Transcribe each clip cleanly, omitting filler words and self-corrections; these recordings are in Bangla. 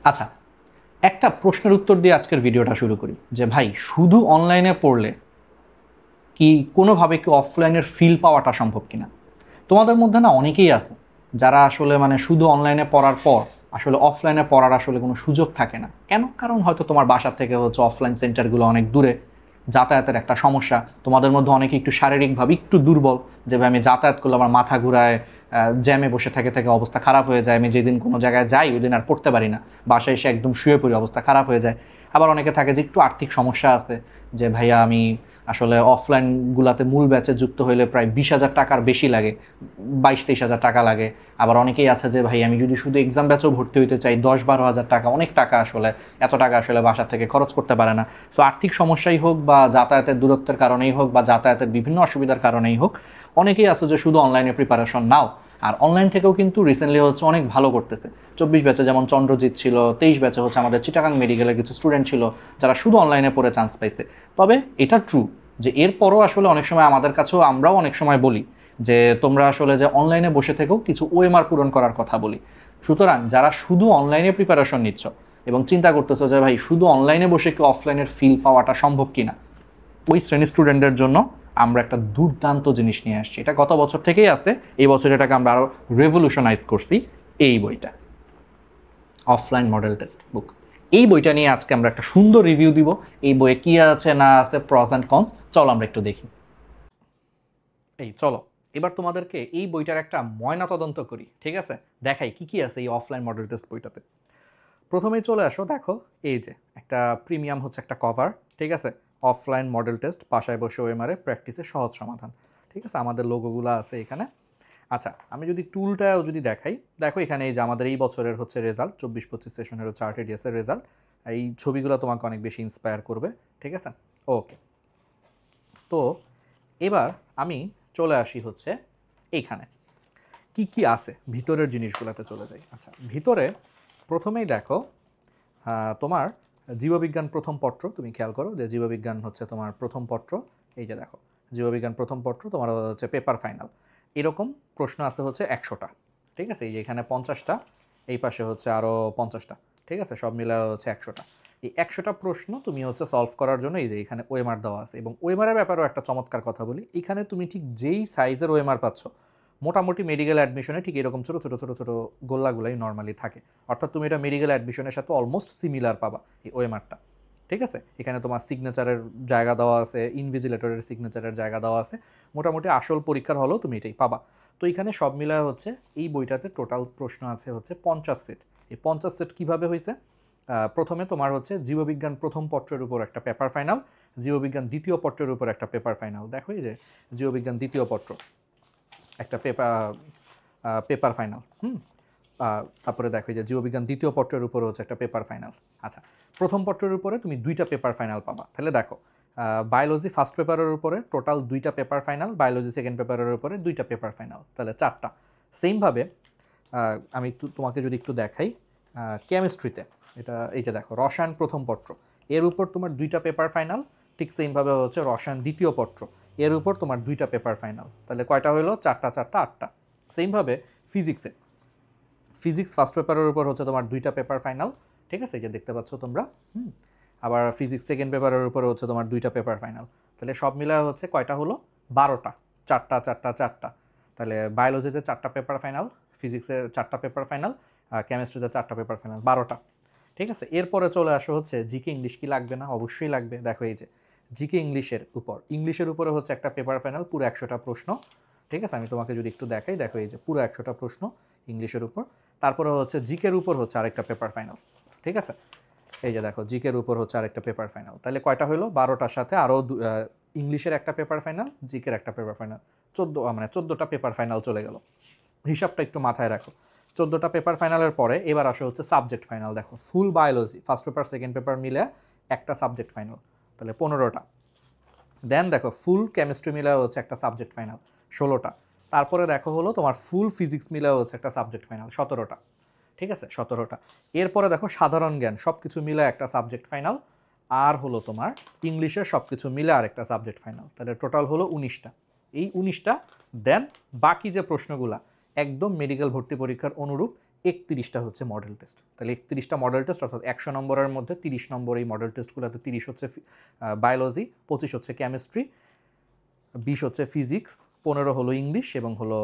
আচ্ছা, একটা প্রশ্নের উত্তর দিয়ে আজকের ভিডিওটা শুরু করি যে ভাই শুধু অনলাইনে পড়লে কি কোনোভাবে কি অফলাইনের ফিল পাওয়াটা সম্ভব কিনা? তোমাদের মধ্যে না অনেকেই আছে যারা আসলে মানে শুধু অনলাইনে পড়ার পর আসলে অফলাইনে পড়ার আসলে কোনো সুযোগ থাকে না। কেন? কারণ হয়তো তোমার বাসা থেকে হচ্ছে অফলাইন সেন্টারগুলো অনেক দূরে, যাতায়াতের একটা সমস্যা। তোমাদের মধ্যে অনেকে একটু শারীরিকভাবে একটু দুর্বল, যে ভাই আমি যাতায়াত করলে আমার মাথা ঘুরায়, জ্যামে বসে থেকে থেকে অবস্থা খারাপ হয়ে যায়, আমি যেদিন কোনো জায়গায় যাই ওই দিন আর পড়তে পারি না, বাসায় এসে একদম শুয়ে পড়ি, অবস্থা খারাপ হয়ে যায়। আবার অনেকে থাকে যে একটু আর্থিক সমস্যা আছে, যে ভাইয়া আমি আসলে অফলাইনগুলোতে মূল ব্যাচে যুক্ত হইলে প্রায় 20,000 টাকার বেশি লাগে, 22-23 হাজার টাকা লাগে। আবার অনেকেই আছে যে ভাই আমি যদি শুধু এক্সাম ব্যাচেও ভর্তি হইতে চাই 10-12 হাজার টাকা, অনেক টাকা, আসলে এত টাকা আসলে বাসা থেকে খরচ করতে পারে না। সো আর্থিক সমস্যাই হোক বা যাতায়াতের দূরত্বের কারণেই হোক বা যাতায়াতের বিভিন্ন অসুবিধার কারণেই হোক, অনেকেই আছে যে শুধু অনলাইনে প্রিপারেশন নাও। আর অনলাইন থেকেও কিন্তু রিসেন্টলি হচ্ছে অনেক ভালো করতেছে। 24 ব্যাচে যেমন চন্দ্রজিৎ ছিল, 23 ব্যাচে হচ্ছে আমাদের চিটাগাং মেডিকেলের কিছু স্টুডেন্ট ছিল যারা শুধু অনলাইনে পড়ে চান্স পাইছে। তবে এটা ট্রু যে এরপরও আসলে অনেক সময় আমাদের কাছেও আমরাও অনেক সময় বলি যে তোমরা আসলে যে অনলাইনে বসে থেকেও কিছু ওএমআর পূরণ করার কথা বলি। সুতরাং যারা শুধু অনলাইনে প্রিপারেশন নিচ্ছ এবং চিন্তা করতেছো যে ভাই শুধু অনলাইনে বসে কি অফলাইনের ফিল পাওয়াটা সম্ভব কিনা, ওই শ্রেণী স্টুডেন্টদের জন্য আমরা একটা দুর্দান্ত জিনিস নিয়ে আসছি। এটা গত বছর থেকেই আছে, এই বছর এটাকে আমরা আরও রেভলিউশনাইজ করছি। এই বইটা অফলাইন মডেল টেক্সট বুক, এই বইটা নিয়ে আজকে আমরা একটা সুন্দর রিভিউ দিব। এই বইয়ে কী আছে না আছে, প্রস অ্যান্ড কনস, চলো আমরা একটু দেখি। চলো এবার তোমাদেরকে এই বইটার একটা ময়না তদন্ত করি, ঠিক আছে? দেখাই কি কি আছে এই অফলাইন মডেল টেস্ট বইটাতে। প্রথমেই চলে আসো, দেখো এই যে একটা প্রিমিয়াম হচ্ছে একটা কভার, ঠিক আছে? অফলাইন মডেল টেস্ট, বাসায় বসে ওএমআরে প্র্যাকটিসের সহজ সমাধান, ঠিক আছে? আমাদের লোগোগুলো আছে এখানে। আচ্ছা, আমি যদি টুলটাও যদি দেখাই, দেখো এখানে এই যে আমাদের এই বছরের হচ্ছে রেজাল্ট, 24-25 সেশনের হচ্ছে আরটিডিএসের রেজাল্ট। এই ছবিগুলো তোমাকে অনেক বেশি ইন্সপায়ার করবে, ঠিক আছে? ওকে, তো এবার আমি চলে আসি হচ্ছে এইখানে কি কি আছে ভিতরের জিনিসগুলোতে চলে যাই। আচ্ছা, ভিতরে প্রথমেই দেখো তোমার জীববিজ্ঞান প্রথম পত্র, তুমি খেয়াল করো যে জীববিজ্ঞান হচ্ছে তোমার প্রথম পত্র। এই যে দেখো জীববিজ্ঞান প্রথম পত্র তোমার হচ্ছে পেপার ফাইনাল। এরকম প্রশ্ন আছে হচ্ছে 100টা, ঠিক আছে? এই যে এখানে 50টা, এই পাশে হচ্ছে আরও 50টা, ঠিক আছে? সব মিলে হচ্ছে 100টা। এই 100টা প্রশ্ন তুমি হচ্ছে সলভ করার জন্য এই যে এখানে ওএমআর দেওয়া আছে। এবং ওএমআরের ব্যাপারেও একটা চমৎকার কথা বলি, এখানে তুমি ঠিক যেই সাইজের ওএমআর পাচ্ছ, মোটামুটি মেডিকেল অ্যাডমিশনে ঠিক এরকম ছোটো ছোটো ছোটো ছোটো গোল্লাগুলাই নর্মালি থাকে। অর্থাৎ তুমি এটা মেডিকেল অ্যাডমিশনের সাথে অলমোস্ট সিমিলার পাবা এই ওএমআরটা, ঠিক আছে? এখানে তোমার সিগনেচারের জায়গা দেওয়া আছে, ইনভিজিলেটরের সিগনেচারের জায়গা দেওয়া আছে, মোটামুটি আসল পরীক্ষার হলেও তুমি এটাই পাবা। তো এখানে সব মিলায় হচ্ছে এই বইটাতে টোটাল প্রশ্ন আছে হচ্ছে 50 সেট। এই 50 সেট কীভাবে হয়েছে? প্রথমে তোমার হচ্ছে জীববিজ্ঞান প্রথম পত্রের উপর একটা পেপার ফাইনাল, জীববিজ্ঞান দ্বিতীয় পত্রের উপর একটা পেপার ফাইনাল। দেখো এই যে জীববিজ্ঞান দ্বিতীয় পত্র একটা পেপার ফাইনাল, তারপরে দেখো যে জীববিজ্ঞান দ্বিতীয় পত্রের উপরে হচ্ছে একটা পেপার ফাইনাল। আচ্ছা, প্রথম পত্রের উপরে তুমি 2টা পেপার ফাইনাল পাবা। তাহলে দেখো বায়োলজি ফার্স্ট পেপারের উপরে টোটাল 2টা পেপার ফাইনাল, বায়োলজি সেকেন্ড পেপারের উপরে 2টা পেপার ফাইনাল, তাহলে 4টা। সেমভাবে আমি তোমাকে যদি একটু দেখাই কেমিস্ট্রিতে, এইটা দেখো রসায়ন প্রথম পত্র, এর উপর তোমার 2টা পেপার ফাইনাল। ঠিক সেমভাবে হচ্ছে রসায়ন দ্বিতীয় পত্র, এর উপর তোমার 2টা পেপার ফাইনাল, তাহলে কয়টা হলো? 4টা 4টা 8টা। সেমভাবে ফিজিক্সে, ফিজিক্স ফার্স্ট পেপারের উপর হচ্ছে তোমার 2টা পেপার ফাইনাল, ঠিক আছে? এই যে দেখতে পাচ্ছ তোমরা। আবার ফিজিক্স সেকেন্ড পেপারের উপরে হচ্ছে তোমার 2টা পেপার ফাইনাল, তাহলে সব মিলায় হচ্ছে কয়টা হলো? 12টা। 4টা 4টা 4টা, তাহলে বায়োলজিতে 4টা পেপার ফাইনাল, ফিজিক্সে 4টা পেপার ফাইনাল, কেমিস্ট্রিতে 4টা পেপার ফাইনাল, 12টা, ঠিক আছে? এরপরে চলে আসো হচ্ছে জিকে ইংলিশ। কি লাগবে না? অবশ্যই লাগবে। দেখো এই যে জিকে ইংলিশের উপরে হচ্ছে একটা পেপার ফাইনাল, পুরো 100টা প্রশ্ন, ঠিক আছে? আমি তোমাকে যদি একটু দেখাই, দেখো এই যে পুরো 100টা প্রশ্ন ইংলিশের উপর। তারপরে হচ্ছে জিকের উপর হচ্ছে আরেকটা পেপার ফাইনাল, ঠিক আছে? এই যে দেখো জিকের উপর হচ্ছে আরেকটা পেপার ফাইনাল, তাহলে কয়টা হলো? 12টার সাথে আরও ইংলিশের একটা পেপার ফাইনাল, জিকের একটা পেপার ফাইনাল, 14টা পেপার ফাইনাল চলে গেল। হিসাবটা একটু মাথায় রাখো। 14টা পেপার ফাইনালের পরে এবার আসে হচ্ছে সাবজেক্ট ফাইনাল। দেখো full biology first paper second paper মিলে একটা সাবজেক্ট ফাইনাল, তাহলে 15টা। দেন দেখো ফুল কেমিস্ট্রি মিলে হচ্ছে একটা সাবজেক্ট ফাইনাল, 16টা। তারপরে দেখো হলো তোমার ফুল ফিজিক্স মিলে হচ্ছে একটা সাবজেক্ট ফাইনাল, 17টা, ঠিক আছে? 17টা। এরপরে দেখো সাধারণ জ্ঞান সব কিছু মিলে একটা সাবজেক্ট ফাইনাল, আর হলো তোমার ইংলিশের সব কিছু মিলে আর একটা সাবজেক্ট ফাইনাল, তাহলে টোটাল হলো 19টা। এই 19টা। দেন বাকি যে প্রশ্নগুলা একদম মেডিকেল ভর্তি পরীক্ষার অনুরূপ, 31টা হচ্ছে মডেল টেস্ট। তাহলে 31টা মডেল টেস্ট, অর্থাৎ 100 নম্বরের মধ্যে 30 নম্বর এই মডেল টেস্টগুলোতে। 30 হচ্ছে বায়োলজি, 25 হচ্ছে কেমিস্ট্রি, 20 হচ্ছে ফিজিক্স, 15 হলো ইংলিশ এবং হলো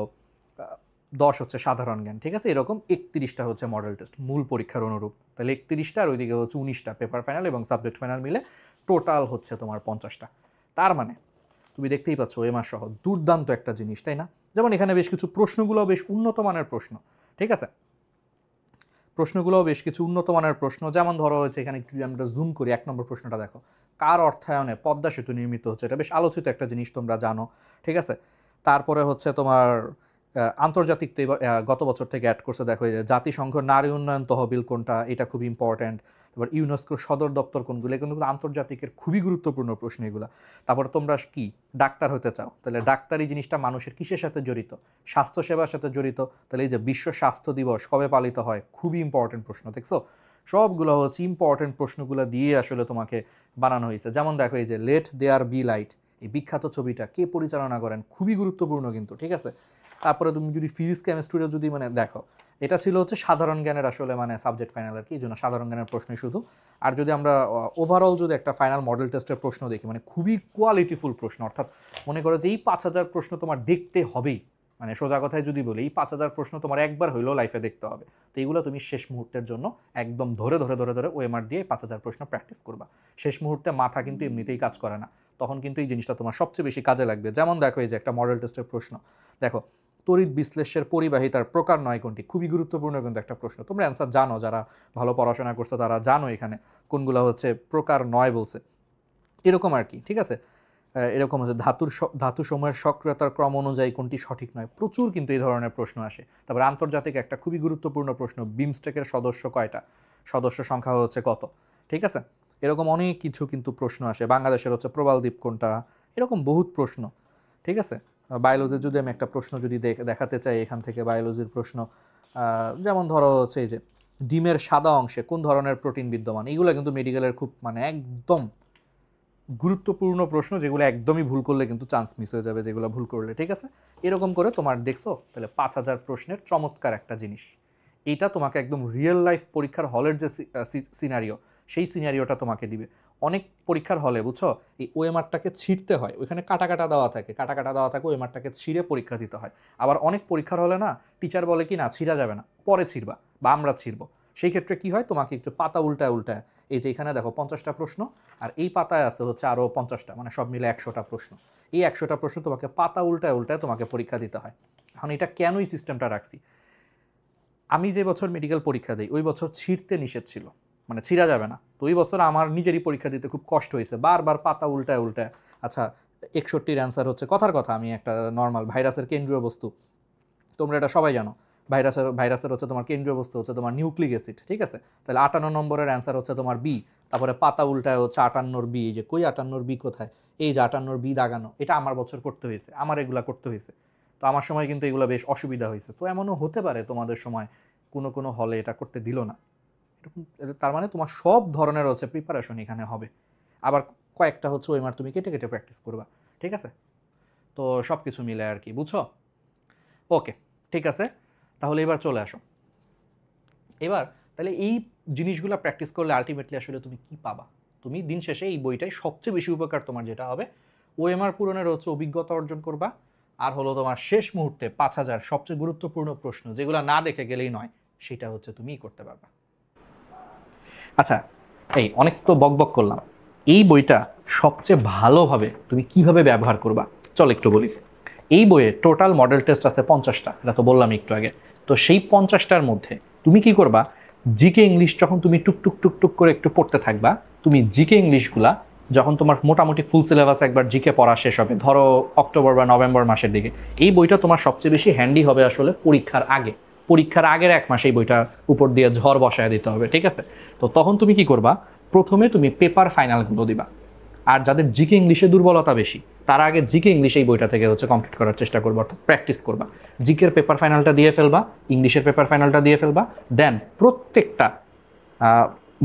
10 হচ্ছে সাধারণ জ্ঞান। ঠিক আছে, এরকম 31টা হচ্ছে মডেল টেস্ট মূল পরীক্ষার অনুরূপ। তাহলে 31টা আর ওইদিকে হচ্ছে 19টা পেপার ফাইনাল এবং সাবজেক্ট ফাইনাল মিলে টোটাল হচ্ছে তোমার 50টা। তার মানে তুমি দেখতেই পাচ্ছ ওএমআর সহ দুর্দান্ত একটা জিনিস, তাই না? যেমন এখানে বেশ কিছু প্রশ্নগুলো বেশ উন্নত মানের প্রশ্ন। ঠিক আছে, প্রশ্নগুলোও বেশ কিছু উন্নত মানের প্রশ্ন। যেমন ধরো হচ্ছে এখানে একটু আমরা জুম করি, 1 নম্বর প্রশ্নটা দেখো, কার অর্থায়নে পদ্মা সেতু নির্মিত হচ্ছে? এটা বেশ আলোচিত একটা জিনিস, তোমরা জানো। ঠিক আছে, তারপরে হচ্ছে তোমার আন্তর্জাতিক গত বছর থেকে অ্যাড করছে, দেখো এই যে জাতিসংঘ নারী উন্নয়ন তহবিল কোনটা, এটা খুব ইম্পর্ট্যান্ট। তারপর ইউনেস্কোর সদর দপ্তর কোনগুলো, কিন্তু আন্তর্জাতিকের খুবই গুরুত্বপূর্ণ প্রশ্ন এগুলো। তারপর তোমরা কি ডাক্তার হতে চাও, তাহলে ডাক্তারি জিনিসটা মানুষের কিসের সাথে জড়িত? স্বাস্থ্যসেবার সাথে জড়িত। তাহলে এই যে বিশ্ব স্বাস্থ্য দিবস কবে পালিত হয়, খুবই ইম্পর্টেন্ট প্রশ্ন। দেখছো, সবগুলো হচ্ছে ইম্পর্টেন্ট প্রশ্নগুলো দিয়ে আসলে তোমাকে বানানো হয়েছে। যেমন দেখো এই যে লেট দেয়ার বি লাইট, এই বিখ্যাত ছবিটা কে পরিচালনা করেন, খুবই গুরুত্বপূর্ণ কিন্তু। ঠিক আছে, তারপরে তুমি যদি ফিজিক্স কেমিস্ট্রিও যদি মানে দেখো, এটা ছিল হচ্ছে সাধারণ জ্ঞানের আসলে মানে সাবজেক্ট ফাইনাল আর কি, এই জন্য সাধারণ জ্ঞানের প্রশ্নই শুধু। আর যদি আমরা ওভারঅল যদি একটা ফাইনাল মডেল টেস্টের প্রশ্ন দেখি, মানে খুবই কোয়ালিটিফুল প্রশ্ন, অর্থাৎ মনে করো যে এই 5000 প্রশ্ন তোমার দেখতে হবেই। মানে সোজা কথায় যদি বলি, এই 5000 প্রশ্ন তোমার একবার হইলেও লাইফে দেখতে হবে। তো এইগুলো তুমি শেষ মুহূর্তের জন্য একদম ধরে ধরে ধরে ধরে ওএমআর দিয়ে 5000 প্রশ্ন প্র্যাকটিস করবা। শেষ মুহূর্তে মাথা কিন্তু এমনিতেই কাজ করে না, তখন কিন্তু এই জিনিসটা তোমার সবচেয়ে বেশি কাজে লাগবে। যেমন দেখো এই যে একটা মডেল টেস্টের প্রশ্ন দেখো, তড়িৎ বিশ্লেষের পরিবাহিতার প্রকার নয় কোনটি? খুবই গুরুত্বপূর্ণ কিন্তু একটা প্রশ্ন। তোমরা অ্যান্সার জানো, যারা ভালো পড়াশোনা করছো তারা জানো এখানে কোনগুলো হচ্ছে প্রকার নয় বলছে, এরকম আর কি। ঠিক আছে, এরকম হচ্ছে ধাতু সময়ের সক্রিয়তার ক্রম অনুযায়ী কোনটি সঠিক নয়। প্রচুর কিন্তু এই ধরনের প্রশ্ন আসে। তারপর আন্তর্জাতিক একটা খুবই গুরুত্বপূর্ণ প্রশ্ন, বিমস্টেকের সদস্য কয়টা, সদস্য সংখ্যা হচ্ছে কত? ঠিক আছে, এরকম অনেক কিছু কিন্তু প্রশ্ন আসে। বাংলাদেশের হচ্ছে প্রবাল দ্বীপ কোনটা, এরকম বহুত প্রশ্ন। ঠিক আছে, বায়োলজির যদি আমি একটা প্রশ্ন যদি দেখাতে চাই এখান থেকে, বায়োলজির প্রশ্ন যেমন ধরো হচ্ছে এই যে ডিমের সাদা অংশে কোন ধরনের প্রোটিন বিদ্যমান, এইগুলো কিন্তু মেডিকেলের খুব মানে একদম গুরুত্বপূর্ণ প্রশ্ন, যেগুলো একদমই ভুল করলে কিন্তু চান্স মিস হয়ে যাবে, যেগুলো ভুল করলে। ঠিক আছে, এরকম করে তোমার দেখছো তাহলে 5000 প্রশ্নের চমৎকার একটা জিনিস। এইটা তোমাকে একদম রিয়েল লাইফ পরীক্ষার হলের যে সিনারিও, সেই সিনারিওটা তোমাকে দিবে। অনেক পরীক্ষার হলে বুঝছো এই ওএমআরটাকে ছিঁড়তে হয়, ওইখানে কাটা কাটা দেওয়া থাকে, কাটা কাটা দেওয়া থাকে, ওএমআরটাকে ছিঁড়ে পরীক্ষা দিতে হয়। আবার অনেক পরীক্ষার হলে না টিচার বলে কি না ছিঁড়া যাবে না, পরে ছিঁড়বা বা আমরা ছিঁড়বো। সেই ক্ষেত্রে কি হয়, তোমাকে একটু পাতা উল্টায় উল্টায়, এই যে এখানে দেখো 50টা প্রশ্ন আর এই পাতায় আছে হচ্ছে আরও 50টা, মানে সব মিলে 100টা প্রশ্ন। এই 100টা প্রশ্ন তোমাকে পাতা উল্টায় উল্টায় তোমাকে পরীক্ষা দিতে হয়। এখন এটা কেনই সিস্টেমটা রাখছি, আমি যে বছর মেডিকেল পরীক্ষা দিই ওই বছর ছিঁড়তে নিষেধ ছিল, মানে ছিঁড়া যাবে না। তো ওই বছর আমার নিজেরই পরীক্ষা দিতে খুব কষ্ট হয়েছে, বারবার পাতা উল্টায় উল্টায়। আচ্ছা, 61-র অ্যান্সার হচ্ছে, কথার কথা আমি একটা নর্মাল ভাইরাসের কেন্দ্রীয় বস্তু, তোমরা এটা সবাই জানো, ভাইরাসের হচ্ছে তোমার কেন্দ্রীয় বস্তু হচ্ছে তোমার নিউক্লিক অ্যাসিড। ঠিক আছে, তাহলে 58 নম্বরের অ্যান্সার হচ্ছে তোমার বি। তারপরে পাতা উল্টায় হচ্ছে 58-র বি, যে কই 58-র বি কোথায়, এই যে 58-র বি দাগানো, এটা আমার বছর করতে হয়েছে, আমার এগুলা করতে হয়েছে। তো আমার সময় কিন্তু এগুলো বেশ অসুবিধা হয়েছে। তো এমনও হতে পারে তোমাদের সময় কোনো কোনো হলে এটা করতে দিল না, এরকম। তার মানে তোমার সব ধরনের হচ্ছে প্রিপারেশন এখানে হবে। আবার কয়েকটা হচ্ছে ওইমার তুমি কেটে কেটে প্র্যাকটিস করবা। ঠিক আছে, তো সব কিছু মিলে আর কি, বুঝছো? ওকে, ঠিক আছে, তাহলে এবার চলে আসো। এবার তাহলে এই জিনিসগুলো প্র্যাকটিস করলে আলটিমেটলি আসলে তুমি কি পাবা? তুমি দিন শেষে এই বইটাই সবচেয়ে বেশি উপকার তোমার যেটা হবে, ওএমআর পূরণের হচ্ছে অভিজ্ঞতা অর্জন করবা। আর হলো তোমার শেষ মুহূর্তে 5000 সবচেয়ে গুরুত্বপূর্ণ প্রশ্ন, যেগুলো না দেখে গেলেই নয়, সেটা হচ্ছে তুমিই করতে পারবা। আচ্ছা, এই অনেক তো বকবক করলাম, এই বইটা সবচেয়ে ভালোভাবে তুমি কিভাবে ব্যবহার করবা চল একটু বলি। এই বইয়ে টোটাল মডেল টেস্ট আছে 50টা, এটা তো বললাম একটু আগে। তো সেই 50টার মধ্যে তুমি কি করবা, জিকে ইংলিশ যখন তুমি টুকটুক টুকটুক করে একটু পড়তে থাকবা, তুমি জিকে ইংলিশগুলা যখন তোমার মোটামুটি ফুল সিলেবাস একবার জিকে পড়া শেষ হবে, ধরো অক্টোবর বা নভেম্বর মাসের দিকে, এই বইটা তোমার সবচেয়ে বেশি হ্যান্ডি হবে আসলে পরীক্ষার আগে। পরীক্ষার আগের 1 মাস এই বইটার উপর দিয়ে ঝড় বসায় দিতে হবে। ঠিক আছে, তো তখন তুমি কি করবা, প্রথমে তুমি পেপার ফাইনালগুলো দিবা। আর যাদের জিকে ইংলিশে দুর্বলতা বেশি, তারা আগে জিকে ইংলিশ এই বইটা থেকে হচ্ছে কমপ্লিট করার চেষ্টা করবা, অর্থাৎ প্র্যাকটিস করবা। জিকের পেপার ফাইনালটা দিয়ে ফেলবা, ইংলিশের পেপার ফাইনালটা দিয়ে ফেলবা, দেন প্রত্যেকটা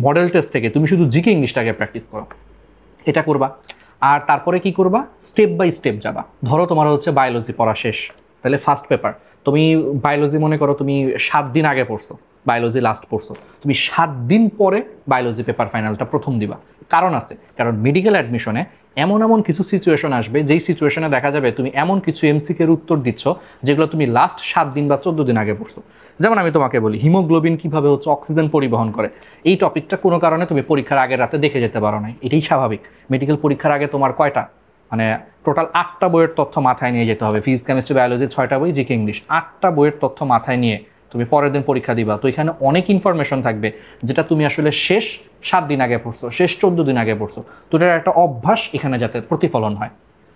মডেল টেস্ট থেকে তুমি শুধু জিকে ইংলিশটাকে প্র্যাকটিস করো, এটা করবা। আর তারপরে কি করবা, স্টেপ বাই স্টেপ যাবা। ধরো তোমার হচ্ছে বায়োলজি পড়া শেষ, তাহলে ফার্স্ট পেপার তুমি বায়োলজি মনে করো তুমি 7 দিন আগে পড়ছো, বায়োলজি লাস্ট পড়ছো, তুমি 7 দিন পরে বায়োলজি পেপার ফাইনালটা প্রথম দিবা। কারণ আছে, কারণ মেডিকেল অ্যাডমিশনে এমন এমন কিছু সিচুয়েশন আসবে যেই সিচুয়েশনে দেখা যাবে তুমি এমন কিছু এমসিকিউর উত্তর দিচ্ছ যেগুলো তুমি লাস্ট 7 দিন বা 14 দিন আগে পড়ছো। যেমন আমি তোমাকে বলি হিমোগ্লোবিন কীভাবে হচ্ছে অক্সিজেন পরিবহন করে, এই টপিকটা কোনো কারণে তুমি পরীক্ষার আগের রাতে দেখে যেতে পারো না, এটাই স্বাভাবিক। মেডিকেল পরীক্ষার আগে তোমার কয়টা মানে টোটাল 8টা বইয়ের তথ্য মাথায় নিয়ে যেতে হবে, ফিজিক্স কেমিস্ট্রি বায়োলজি 6টা বই, জিকে ইংলিশ 8টা বইয়ের তথ্য মাথায় নিয়ে তুমি পরের দিন পরীক্ষা দিবা। তো এখানে অনেক ইনফরমেশন থাকবে যেটা তুমি আসলে শেষ 7 দিন আগে পড়ছো, শেষ 14 দিন আগে পড়ছো। তো এটার একটা অভ্যাস এখানে যাতে প্রতিফলন হয়,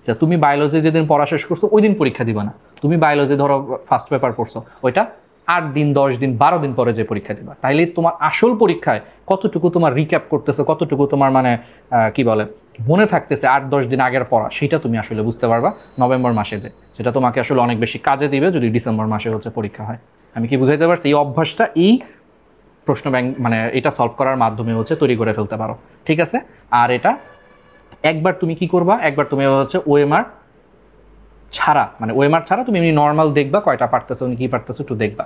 যে তুমি বায়োলজি যেদিন পড়া শেষ করছো ওই দিন পরীক্ষা দিবা না, তুমি বায়োলজি ধরো ফার্স্ট পেপার পড়ছো, ওইটা 8 দিন 10 দিন 12 দিন পরে যে পরীক্ষা দিবা। তাইলে তোমার আসল পরীক্ষায় কতটুকু তোমার রিক্যাপ করতেছে, কতটুকু তোমার মানে কি বলে মনে থাকতেছে 8-10 দিন আগের পড়া, সেটা তুমি আসলে বুঝতে পারবা নভেম্বর মাসে, যেটা তোমাকে আসলে অনেক বেশি কাজে দিবে যদি ডিসেম্বর মাসে হচ্ছে পরীক্ষা হয়। আমি কি বুঝাইতে পারছি? এই অভ্যাসটা এই প্রশ্ন ব্যাংক মানে এটা সলভ করার মাধ্যমে হচ্ছে তৈরি করে ফেলতে পারো, ঠিক আছে? আর এটা একবার তুমি কি করবা, একবার তুমি হচ্ছে ওএমআর ছাড়া মানে ওএমআর ছাড়া তুমি এমনি নর্মাল দেখবা কয়টা পারতেছো, উনি কী পারতেছো একটু দেখবা।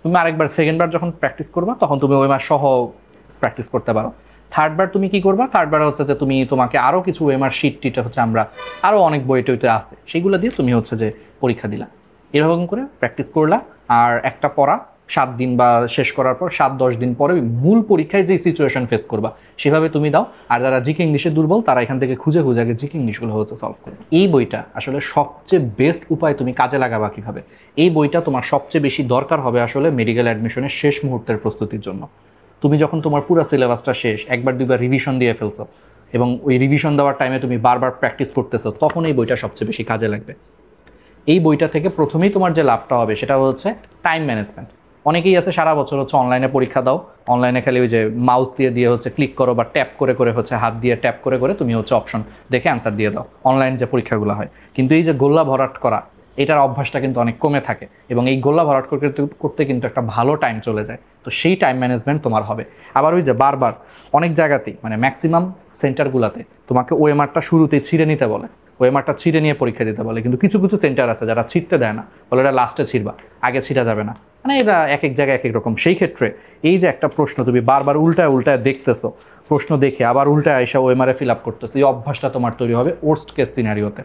তুমি আরেকবার সেকেন্ডবার যখন প্র্যাকটিস করবা তখন তুমি ওএমআর সহ প্র্যাকটিস করতে পারো। থার্ডবার তুমি কি করবা, থার্ডবার হচ্ছে যে তুমি তোমাকে আরও কিছু ওএমআর শিট টিটা হচ্ছে আমরা আরও অনেক বই টইতে আছে সেইগুলো দিয়ে তুমি হচ্ছে যে পরীক্ষা দিলা। এরকম করে প্র্যাকটিস করলা। আর একটা পড়া 7 দিন বা শেষ করার পর 7-10 দিন পরে মূল পরীক্ষায় যে সিচুয়েশন ফেস করবা সেভাবে তুমি দাও। আর যারা জিকে ইংলিশে দুর্বল তারা এখান থেকে খুঁজে খুঁজে আগে জিকে ইংলিশগুলো হচ্ছে সলভ করবে। এই বইটা আসলে সবচেয়ে বেস্ট উপায় তুমি কাজে লাগাবা কীভাবে, এই বইটা তোমার সবচেয়ে বেশি দরকার হবে আসলে মেডিকেল অ্যাডমিশনের শেষ মুহূর্তের প্রস্তুতির জন্য। তুমি যখন তোমার পুরো সিলেবাসটা শেষ, একবার দুইবার রিভিশন দিয়ে ফেলছো এবং ওই রিভিশন দেওয়ার টাইমে তুমি বারবার প্র্যাকটিস করতেছো, তখন এই বইটা সবচেয়ে বেশি কাজে লাগবে। এই বইটা থেকে প্রথমেই তোমার যে লাভটা হবে সেটা হচ্ছে টাইম ম্যানেজমেন্ট। অনেকেই আছে সারা বছর হচ্ছে অনলাইনে পরীক্ষা দাও, অনলাইনে খালি ওই যে মাউস দিয়ে হচ্ছে ক্লিক করো বা ট্যাপ করে করে হচ্ছে হাত দিয়ে ট্যাপ করে করে তুমি হচ্ছে অপশন দেখে অ্যান্সার দিয়ে দাও, অনলাইন যে পরীক্ষাগুলো হয়। কিন্তু এই যে গোল্লা ভরাট করা, এটার অভ্যাসটা কিন্তু অনেক কমে থাকে এবং এই গোল্লা ভরাট করতে কিন্তু একটা ভালো টাইম চলে যায়। তো সেই টাইম ম্যানেজমেন্ট তোমার হবে। আবার ওই যে বারবার অনেক জায়গাতেই মানে ম্যাক্সিমাম সেন্টারগুলোতে তোমাকে ওএমআরটা শুরুতেই ছিঁড়ে নিতে বলে, ওএমআরটা ছিঁড়ে নিয়ে পরীক্ষা দিতে বলে। কিন্তু কিছু কিছু সেন্টার আছে যারা ছিঁড়তে দেয় না, বলে এটা লাস্টে ছিঁড়বা, আগে ছিঁড়া যাবে না। মানে এটা এক এক জায়গায় এক এক রকম। সেই ক্ষেত্রে এই যে একটা প্রশ্ন তুমি বারবার উল্টায় উল্টায় দেখতেছো, প্রশ্ন দেখে আবার উল্টায় এসে ওএমআরে ফিল আপ করতেছো, এই অভ্যাসটা তোমার তৈরি হবে ওর্স্ট কেস সিনারিওতে,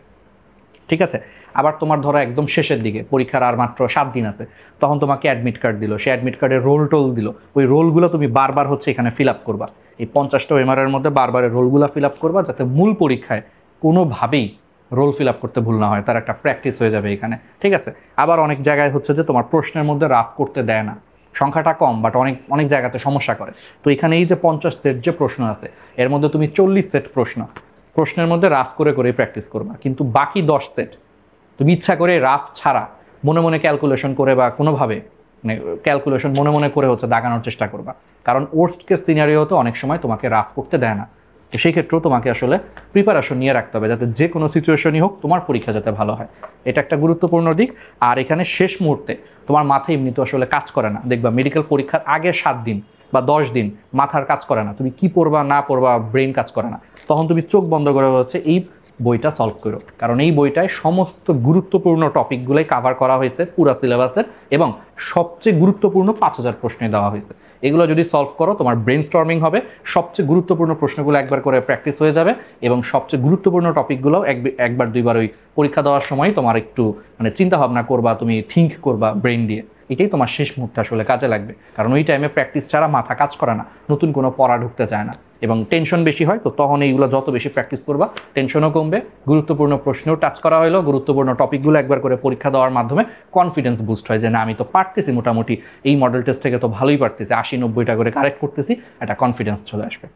ঠিক আছে? আবার তোমার ধরো একদম শেষের দিকে পরীক্ষার আর মাত্র 7 দিন আছে, তখন তোমাকে অ্যাডমিট কার্ড দিল, সেই অ্যাডমিট কার্ডের রোল টোল দিল, ওই রোলগুলো তুমি বারবার হচ্ছে এখানে ফিল আপ করবা। এই 50টা ওএমআরের মধ্যে বারবারের রোলগুলো ফিল আপ করবা যাতে মূল পরীক্ষায় কোনোভাবেই রোল ফিল আপ করতে ভুল না হয়, তার একটা প্র্যাকটিস হয়ে যাবে এখানে, ঠিক আছে? আবার অনেক জায়গায় হচ্ছে যে তোমার প্রশ্নের মধ্যে রাফ করতে দেয় না, সংখ্যাটা কম বাট অনেক অনেক জায়গাতে সমস্যা করে। তো এখানে এই যে 50 সেট যে প্রশ্ন আছে এর মধ্যে তুমি 40 সেট প্রশ্নের মধ্যে রাফ করে করে প্র্যাকটিস করবা, কিন্তু বাকি 10 সেট তুমি ইচ্ছা করে রাফ ছাড়া মনে মনে ক্যালকুলেশন করে বা কোনোভাবে মানে ক্যালকুলেশন মনে মনে করে হচ্ছে দাগানোর চেষ্টা করবা। কারণ ওর্স্ট কেস সিনারিওতে অনেক সময় তোমাকে রাফ করতে দেয় না। তো সেই ক্ষেত্রেও তোমাকে আসলে প্রিপারেশন নিয়ে রাখতে হবে যাতে যে কোনো সিচুয়েশনই হোক তোমার পরীক্ষা যাতে ভালো হয়, এটা একটা গুরুত্বপূর্ণ দিক। আর এখানে শেষ মুহূর্তে তোমার মাথায় এমনি তো আসলে কাজ করে না, দেখবা মেডিকেল পরীক্ষার আগে 7 দিন বা 10 দিন মাথার কাজ করে না, তুমি কি পড়বা না পড়বা ব্রেন কাজ করে না, তখন তুমি চোখ বন্ধ করে হচ্ছে এই বইটা সলভ করো। কারণ এই বইটায় সমস্ত গুরুত্বপূর্ণ টপিকগুলোই কাভার করা হয়েছে পুরো সিলেবাসের এবং সবচেয়ে গুরুত্বপূর্ণ 5000 প্রশ্নে দেওয়া হয়েছে। এগুলো যদি সলভ করো তোমার ব্রেন স্টর্মিং হবে, সবচেয়ে গুরুত্বপূর্ণ প্রশ্নগুলো একবার করে প্র্যাকটিস হয়ে যাবে এবং সবচেয়ে গুরুত্বপূর্ণ টপিকগুলোও একবার দুইবার ওই পরীক্ষা দেওয়ার সময় তোমার একটু মানে চিন্তা ভাবনা করবা, তুমি থিঙ্ক করবা ব্রেন দিয়ে, এটাই তোমার শেষ মুহূর্তে আসলে কাজে লাগবে। কারণ ওই টাইমে প্র্যাকটিস ছাড়া মাথা কাজ করে না, নতুন কোনো পড়া ঢুকতে চায় না এবং টেনশন বেশি হয়। তো তখন এইগুলো যত বেশি প্র্যাকটিস করবা টেনশনও কমবে, গুরুত্বপূর্ণ প্রশ্নেও টাচ করা হলো, গুরুত্বপূর্ণ টপিকগুলো একবার করে পরীক্ষা দেওয়ার মাধ্যমে কনফিডেন্স বুস্ট হয় যে না আমি তো পারতেছি, মোটামুটি এই মডেল টেস্ট থেকে তো ভালোই পারতেছি, 80-90টা করে কারেক্ট করতেছি, একটা কনফিডেন্স চলে আসবে।